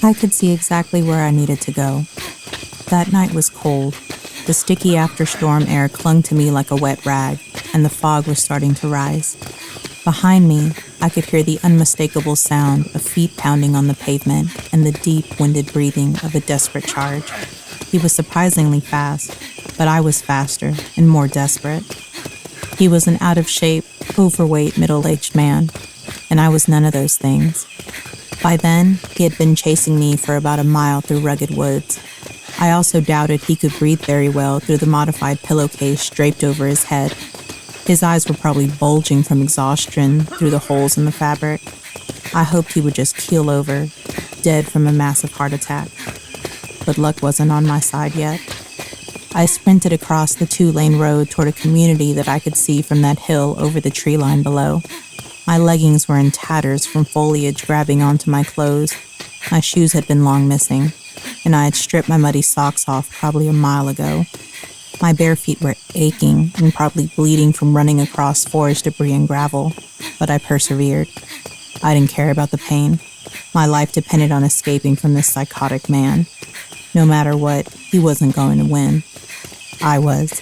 I could see exactly where I needed to go. That night was cold. The sticky after-storm air clung to me like a wet rag, and the fog was starting to rise. Behind me, I could hear the unmistakable sound of feet pounding on the pavement and the deep, winded breathing of a desperate charge. He was surprisingly fast, but I was faster and more desperate. He was an out-of-shape, overweight, middle-aged man, and I was none of those things. By then, he had been chasing me for about a mile through rugged woods. I also doubted he could breathe very well through the modified pillowcase draped over his head. His eyes were probably bulging from exhaustion through the holes in the fabric. I hoped he would just keel over, dead from a massive heart attack. But luck wasn't on my side yet. I sprinted across the 2-lane road toward a community that I could see from that hill over the tree line below. My leggings were in tatters from foliage grabbing onto my clothes. My shoes had been long missing, and I had stripped my muddy socks off probably a mile ago. My bare feet were aching and probably bleeding from running across forest debris and gravel, but I persevered. I didn't care about the pain. My life depended on escaping from this psychotic man. No matter what, he wasn't going to win. I was.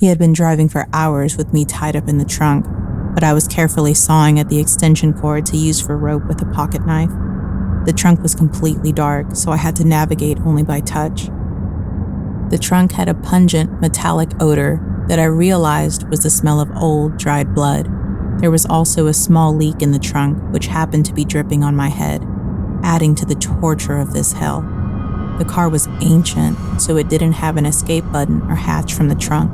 He had been driving for hours with me tied up in the trunk, but I was carefully sawing at the extension cord to use for rope with a pocket knife. The trunk was completely dark, so I had to navigate only by touch. The trunk had a pungent, metallic odor that I realized was the smell of old, dried blood. There was also a small leak in the trunk, which happened to be dripping on my head, adding to the torture of this hell. The car was ancient, so it didn't have an escape button or hatch from the trunk.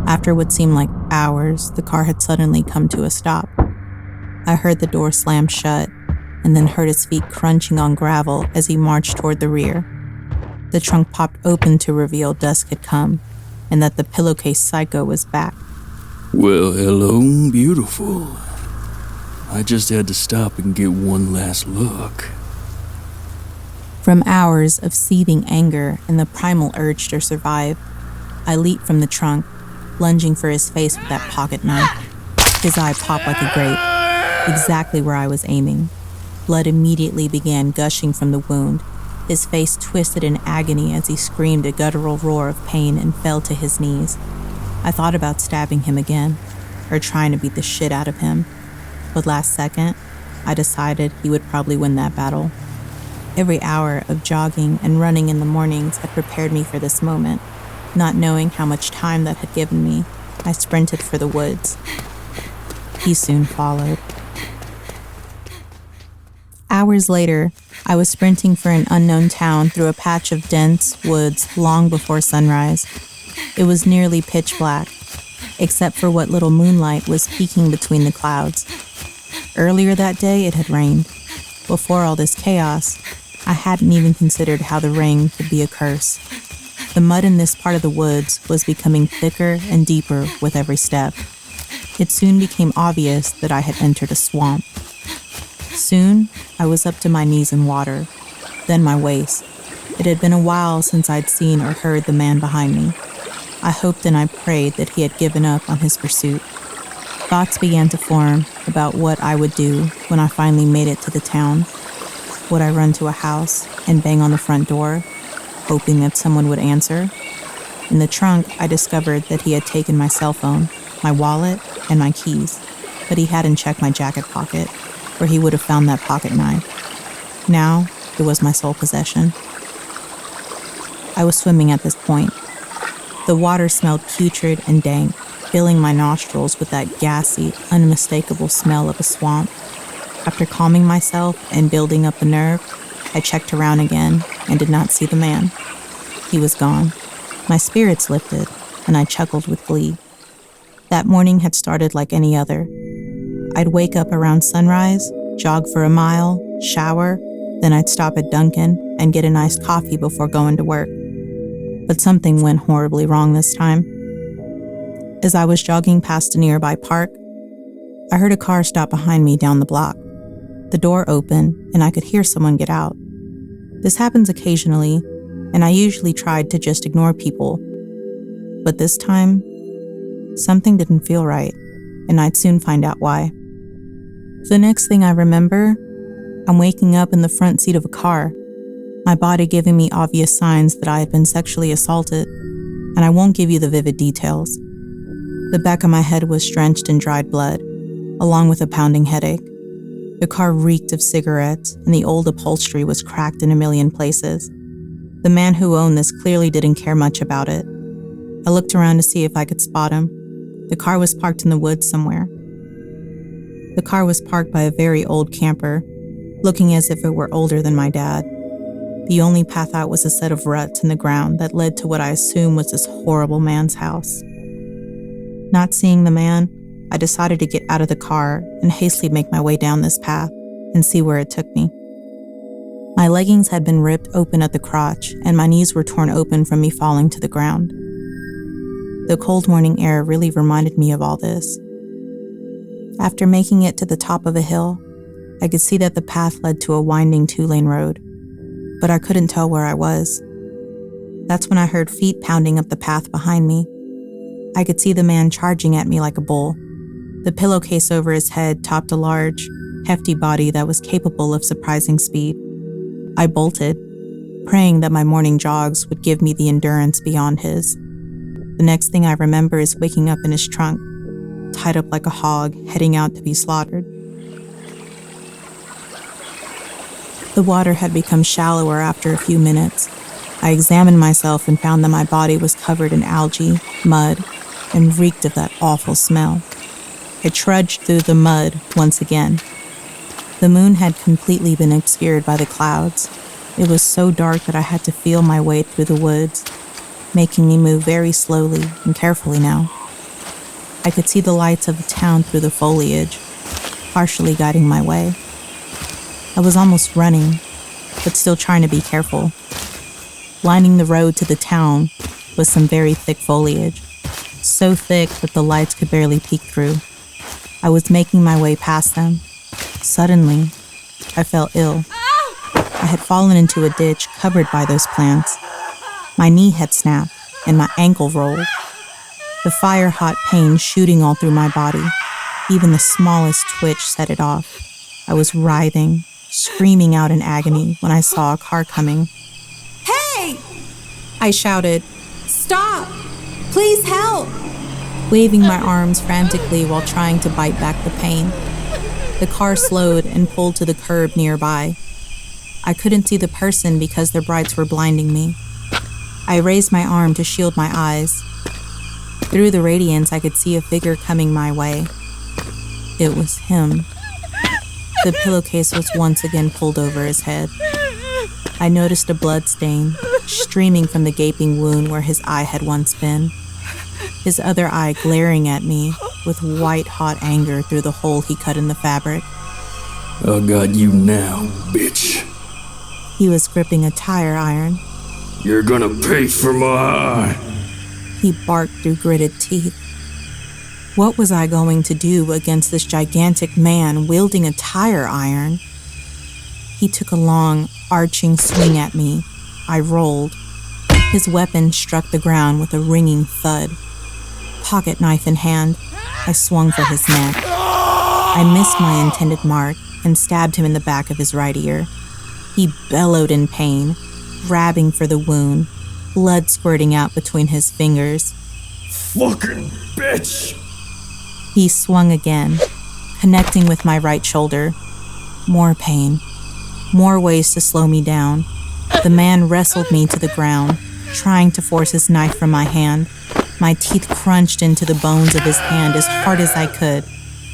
After what seemed like hours, the car had suddenly come to a stop. I heard the door slam shut, and then heard his feet crunching on gravel as he marched toward the rear. The trunk popped open to reveal dusk had come, and that the pillowcase psycho was back. Well, hello, beautiful. I just had to stop and get one last look. From hours of seething anger and the primal urge to survive, I leaped from the trunk, lunging for his face with that pocket knife. His eye popped like a grape, exactly where I was aiming. Blood immediately began gushing from the wound. His face twisted in agony as he screamed a guttural roar of pain and fell to his knees. I thought about stabbing him again, or trying to beat the shit out of him. But last second, I decided he would probably win that battle. Every hour of jogging and running in the mornings had prepared me for this moment. Not knowing how much time that had given me, I sprinted for the woods. He soon followed. Hours later, I was sprinting for an unknown town through a patch of dense woods long before sunrise. It was nearly pitch black, except for what little moonlight was peeking between the clouds. Earlier that day, it had rained. Before all this chaos, I hadn't even considered how the rain could be a curse. The mud in this part of the woods was becoming thicker and deeper with every step. It soon became obvious that I had entered a swamp. Soon, I was up to my knees in water, then my waist. It had been a while since I'd seen or heard the man behind me. I hoped and I prayed that he had given up on his pursuit. Thoughts began to form about what I would do when I finally made it to the town. Would I run to a house and bang on the front door, hoping that someone would answer? In the trunk, I discovered that he had taken my cell phone, my wallet, and my keys, but he hadn't checked my jacket pocket, where he would have found that pocket knife. Now, it was my sole possession. I was swimming at this point. The water smelled putrid and dank, filling my nostrils with that gassy, unmistakable smell of a swamp. After calming myself and building up the nerve, I checked around again and did not see the man. He was gone. My spirits lifted, and I chuckled with glee. That morning had started like any other. I'd wake up around sunrise, jog for a mile, shower, then I'd stop at Dunkin' and get an iced coffee before going to work. But something went horribly wrong this time. As I was jogging past a nearby park, I heard a car stop behind me down the block. The door opened, and I could hear someone get out. This happens occasionally, and I usually tried to just ignore people. But this time, something didn't feel right, and I'd soon find out why. The next thing I remember, I'm waking up in the front seat of a car, my body giving me obvious signs that I had been sexually assaulted, and I won't give you the vivid details. The back of my head was drenched in dried blood, along with a pounding headache. The car reeked of cigarettes, and the old upholstery was cracked in a million places. The man who owned this clearly didn't care much about it. I looked around to see if I could spot him. The car was parked in the woods somewhere. The car was parked by a very old camper, looking as if it were older than my dad. The only path out was a set of ruts in the ground that led to what I assumed was this horrible man's house. Not seeing the man, I decided to get out of the car and hastily make my way down this path and see where it took me. My leggings had been ripped open at the crotch, and my knees were torn open from me falling to the ground. The cold morning air really reminded me of all this. After making it to the top of a hill, I could see that the path led to a winding 2-lane road, but I couldn't tell where I was. That's when I heard feet pounding up the path behind me. I could see the man charging at me like a bull. The pillowcase over his head topped a large, hefty body that was capable of surprising speed. I bolted, praying that my morning jogs would give me the endurance beyond his. The next thing I remember is waking up in his trunk, tied up like a hog, heading out to be slaughtered. The water had become shallower after a few minutes. I examined myself and found that my body was covered in algae, mud, and reeked of that awful smell. I trudged through the mud once again. The moon had completely been obscured by the clouds. It was so dark that I had to feel my way through the woods, making me move very slowly and carefully now. I could see the lights of the town through the foliage, partially guiding my way. I was almost running, but still trying to be careful. Lining the road to the town was some very thick foliage, so thick that the lights could barely peek through. I was making my way past them. Suddenly, I felt ill. I had fallen into a ditch covered by those plants. My knee had snapped, and my ankle rolled. The fire-hot pain shooting all through my body. Even the smallest twitch set it off. I was writhing, screaming out in agony when I saw a car coming. "Hey!" I shouted, "Stop! Please help!" waving my arms frantically while trying to bite back the pain. The car slowed and pulled to the curb nearby. I couldn't see the person because their brights were blinding me. I raised my arm to shield my eyes. Through the radiance, I could see a figure coming my way. It was him. The pillowcase was once again pulled over his head. I noticed a blood stain streaming from the gaping wound where his eye had once been. His other eye glaring at me with white-hot anger through the hole he cut in the fabric. I got you now, bitch. He was gripping a tire iron. You're gonna pay for my eye. He barked through gritted teeth. What was I going to do against this gigantic man wielding a tire iron? He took a long, arching swing at me. I rolled. His weapon struck the ground with a ringing thud. Pocket knife in hand, I swung for his neck. I missed my intended mark and stabbed him in the back of his right ear. He bellowed in pain, grabbing for the wound, blood squirting out between his fingers. Fucking bitch! He swung again, connecting with my right shoulder. More pain, more ways to slow me down. The man wrestled me to the ground, trying to force his knife from my hand. My teeth crunched into the bones of his hand as hard as I could.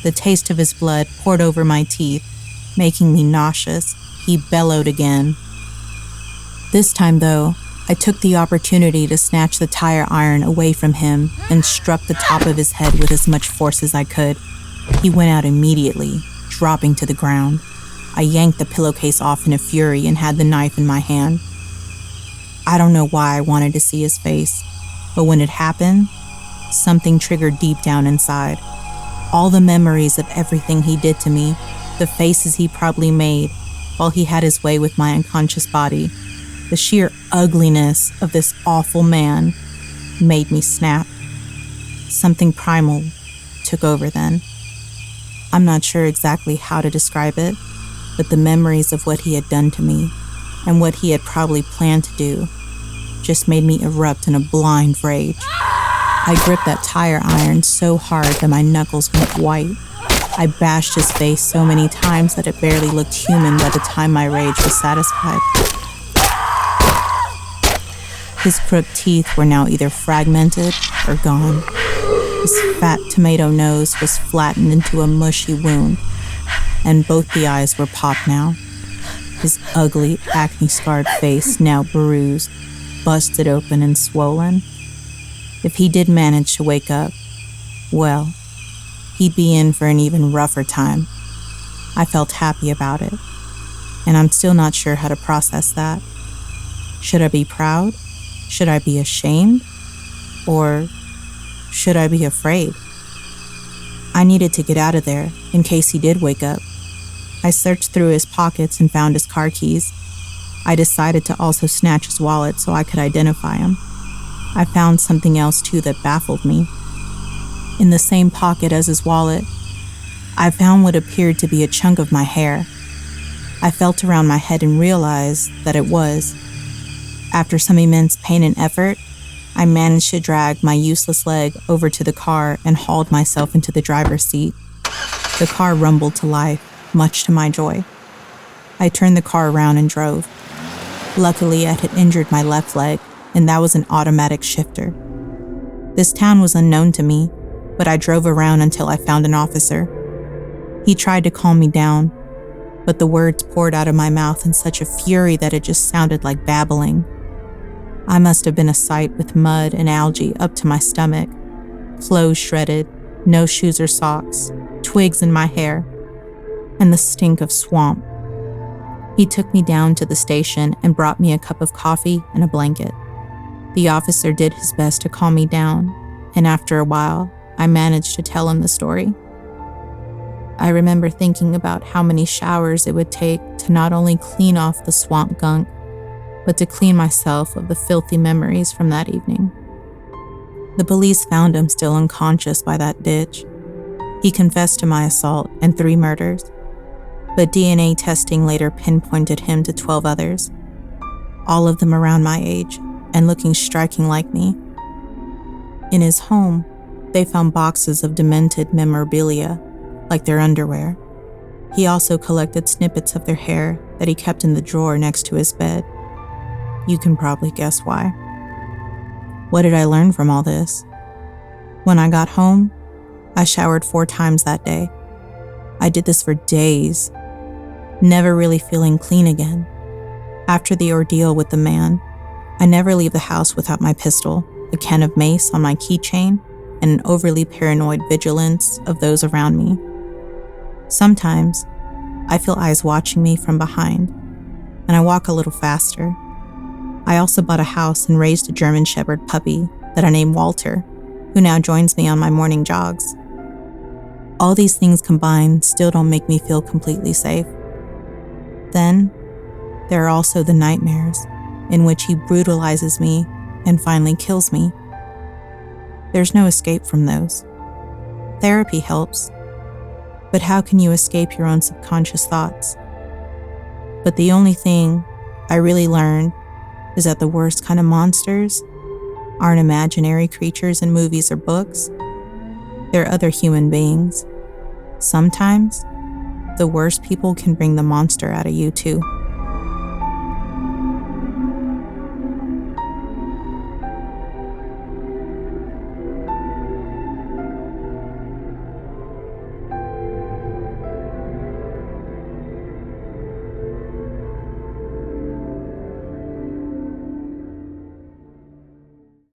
The taste of his blood poured over my teeth, making me nauseous. He bellowed again. This time, though, I took the opportunity to snatch the tire iron away from him and struck the top of his head with as much force as I could. He went out immediately, dropping to the ground. I yanked the pillowcase off in a fury and had the knife in my hand. I don't know why I wanted to see his face, but when it happened, something triggered deep down inside. All the memories of everything he did to me, the faces he probably made while he had his way with my unconscious body, the sheer ugliness of this awful man made me snap. Something primal took over then. I'm not sure exactly how to describe it, but the memories of what he had done to me and what he had probably planned to do just made me erupt in a blind rage. I gripped that tire iron so hard that my knuckles went white. I bashed his face so many times that it barely looked human by the time my rage was satisfied. His crooked teeth were now either fragmented or gone. His fat tomato nose was flattened into a mushy wound, and both the eyes were popped now. His ugly, acne-scarred face now bruised, busted open and swollen. If he did manage to wake up, well, he'd be in for an even rougher time. I felt happy about it, and I'm still not sure how to process that. Should I be proud? Should I be ashamed? Or should I be afraid? I needed to get out of there in case he did wake up. I searched through his pockets and found his car keys. I decided to also snatch his wallet so I could identify him. I found something else too that baffled me. In the same pocket as his wallet, I found what appeared to be a chunk of my hair. I felt around my head and realized that it was. After some immense pain and effort, I managed to drag my useless leg over to the car and hauled myself into the driver's seat. The car rumbled to life, much to my joy. I turned the car around and drove. Luckily, I had injured my left leg, and that was an automatic shifter. This town was unknown to me, but I drove around until I found an officer. He tried to calm me down, but the words poured out of my mouth in such a fury that it just sounded like babbling. I must have been a sight with mud and algae up to my stomach, clothes shredded, no shoes or socks, twigs in my hair, and the stink of swamp. He took me down to the station and brought me a cup of coffee and a blanket. The officer did his best to calm me down, and after a while, I managed to tell him the story. I remember thinking about how many showers it would take to not only clean off the swamp gunk, but to clean myself of the filthy memories from that evening. The police found him still unconscious by that ditch. He confessed to my assault and 3 murders, but DNA testing later pinpointed him to 12 others, all of them around my age and looking striking like me. In his home, they found boxes of demented memorabilia, like their underwear. He also collected snippets of their hair that he kept in the drawer next to his bed. You can probably guess why. What did I learn from all this? When I got home, I showered 4 times that day. I did this for days, never really feeling clean again. After the ordeal with the man, I never leave the house without my pistol, a can of mace on my keychain, and an overly paranoid vigilance of those around me. Sometimes, I feel eyes watching me from behind, and I walk a little faster. I also bought a house and raised a German Shepherd puppy that I named Walter, who now joins me on my morning jogs. All these things combined still don't make me feel completely safe. Then, there are also the nightmares, in which he brutalizes me and finally kills me. There's no escape from those. Therapy helps, but how can you escape your own subconscious thoughts? But the only thing I really learned is that the worst kind of monsters aren't imaginary creatures in movies or books. They're other human beings. Sometimes, the worst people can bring the monster out of you too.